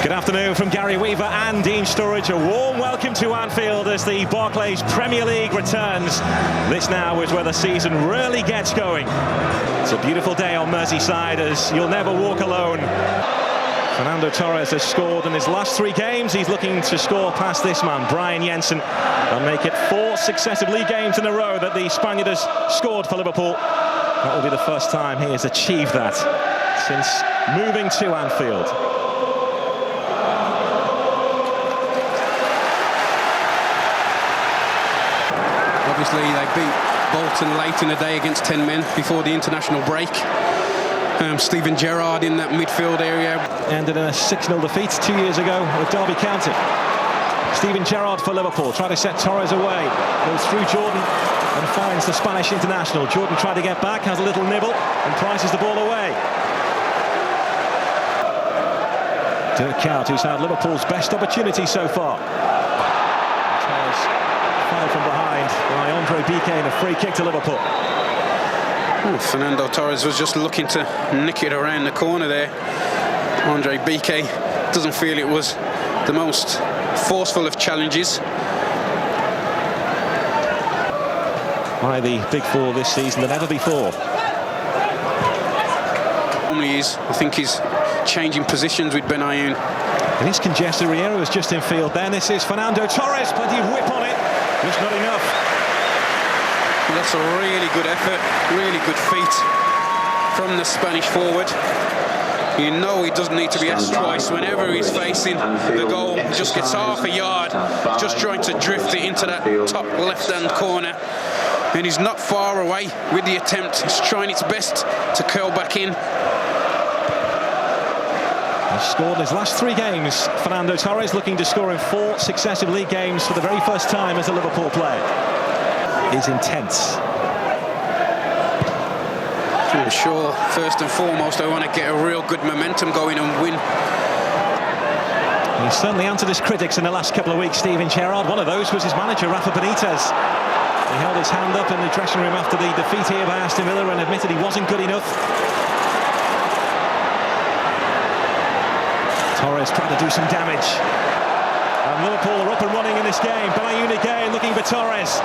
Good afternoon from Gary Weaver and Dean Sturridge. A warm welcome to Anfield as the Barclays Premier League returns. This now is where the season really gets going. It's a beautiful day on Merseyside as you'll never walk alone. Fernando Torres has scored in his last 3 games. He's looking to score past this man, Brian Jensen, and make it 4 successive league games in a row that the Spaniard has scored for Liverpool. That will be the first time he has achieved that since moving to Anfield. Obviously, they beat Bolton late in the day against 10 men before the international break. Steven Gerrard in that midfield area. Ended in a 6-0 defeat 2 years ago with Derby County. Steven Gerrard for Liverpool, trying to set Torres away. Goes through Jordan and finds the Spanish international. Jordan tried to get back, has a little nibble and prices the ball away. Dirk Kuyt, who's had Liverpool's best opportunity so far. Torres fired from behind by Andre Biquet and a free kick to Liverpool. Fernando Torres was just looking to nick it around the corner there. Andre Biquet doesn't feel it was the most forceful of challenges. By the big four this season than ever before. I think he's changing positions with Benayoun. It is congested. Riera is just in field then. This is Fernando Torres, plenty of whip on it. Just not enough. That's a really good effort, really good feat from the Spanish forward. You know he doesn't need to be asked twice. Whenever he's facing the goal, he just gets half a yard, just trying to drift it into that top left-hand corner. And he's not far away with the attempt. He's trying its best to curl back in. He's scored in his last 3 games. Fernando Torres looking to score in 4 successive league games for the very first time as a Liverpool player. Is intense. I'm sure, first and foremost, I want to get a real good momentum going and win. He's certainly answered his critics in the last couple of weeks, Steven Gerrard. One of those was his manager, Rafa Benitez. He held his hand up in the dressing room after the defeat here by Aston Villa and admitted he wasn't good enough. Torres tried to do some damage. And Liverpool are up and running in this game. Benayoun again looking for Torres.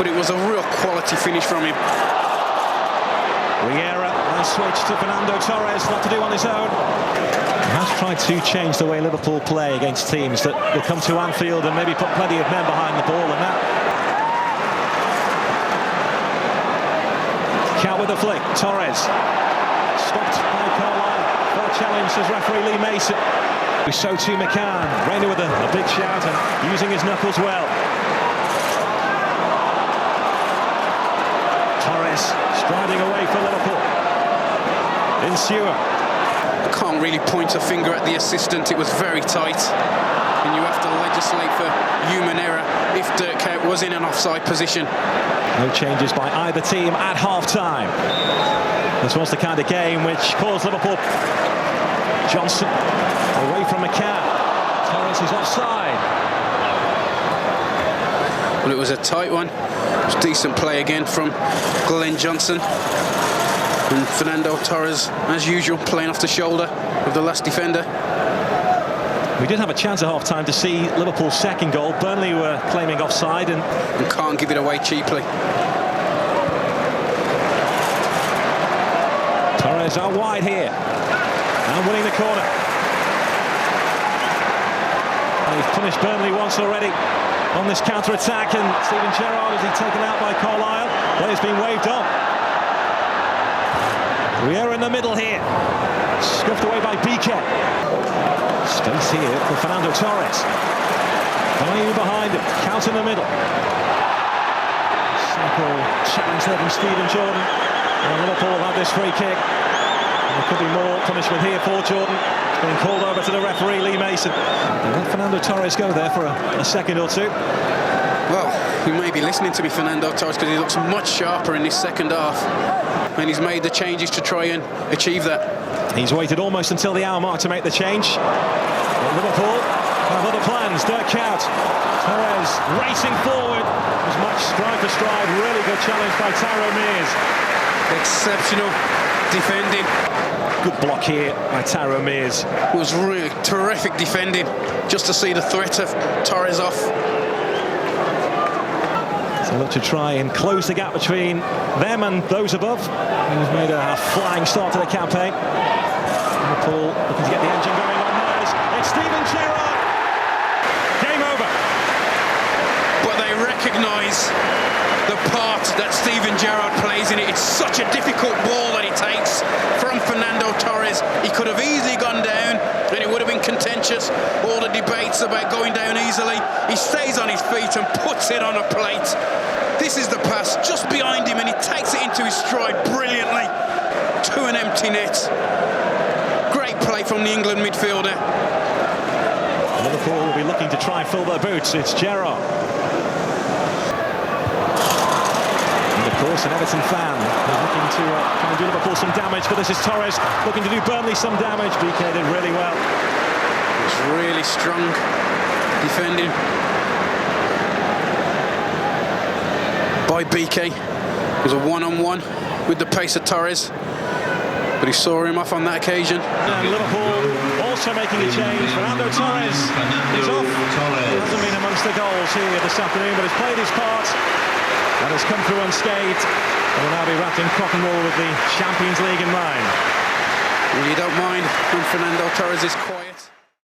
But it was a real quality finish from him. Riera has switched to Fernando Torres, not to do on his own. He has tried to change the way Liverpool play against teams that will come to Anfield and maybe put plenty of men behind the ball, and that. Kuyt with the flick, Torres. Stopped by Carlisle. For a challenge, says referee Lee Mason. So to McCann. Reina with a big shout and using his knuckles well. Torres striding away for Liverpool. Insua. Can't really point a finger at the assistant. It was very tight. And you have to legislate for human error if Dirk Kuyt was in an offside position. No changes by either team at half-time. This was the kind of game which caused Liverpool. Johnson away from McCann. Torres is offside. Well, it was a tight one. It was decent play again from Glenn Johnson. And Fernando Torres, as usual, playing off the shoulder of the last defender. We did have a chance at half-time to see Liverpool's second goal. Burnley were claiming offside and can't give it away cheaply. Torres out wide here. And winning the corner. And he's punished Burnley once already on this counter-attack, and Steven Gerrard, is he taken out by Carlisle? Well, he's been waved on. Riera in the middle here. Scuffed away by Biquet. Space here for Fernando Torres. Benayoun behind him. Kuyt in the middle. Simple challenge there from Steven Jordan. And Liverpool have this free kick. There could be more punishment here for Jordan. It's been called over to the referee, Lee Mason. And let Fernando Torres go there for a second or two. Well, you may be listening to me, Fernando Torres, because he looks much sharper in this second half. And he's made the changes to try and achieve that. He's waited almost until the hour mark to make the change. But Liverpool have other plans. Dirk Kuyt. Torres racing forward. As much stride for stride. Really good challenge by Tyrone Mears. Exceptional defending. Good block here by Tyrone Mears. It was really terrific defending, just to see the threat of Torres off. So look to try and close the gap between them and those above. He's made a flying start to the campaign. Liverpool looking to get the engine going on theirs. It's Steven Gerrard. Game over. But they recognise the part that Steven Gerrard plays in it. It's such a difficult ball that he takes from Fernando Torres. He could have easily gone down and it would have been contentious. All the debates about going down easily. He stays on his feet and puts it on a plate. This is the pass just behind him and he takes it into his stride brilliantly to an empty net. Great play from the England midfielder. Liverpool will be looking to try and fill their boots. It's Gerrard. And of course, an Everton fan who's looking to try and do Liverpool some damage, but this is Torres looking to do Burnley some damage. BK did really well. It's really strong defending by BK. It was a one-on-one with the pace of Torres, but he saw him off on that occasion. And Liverpool also making a change. Fernando Torres is off. He hasn't been amongst the goals here this afternoon, but has played his part and has come through unscathed. And will now be wrapped in cotton wool with the Champions League in mind. You don't mind when Fernando Torres is quiet.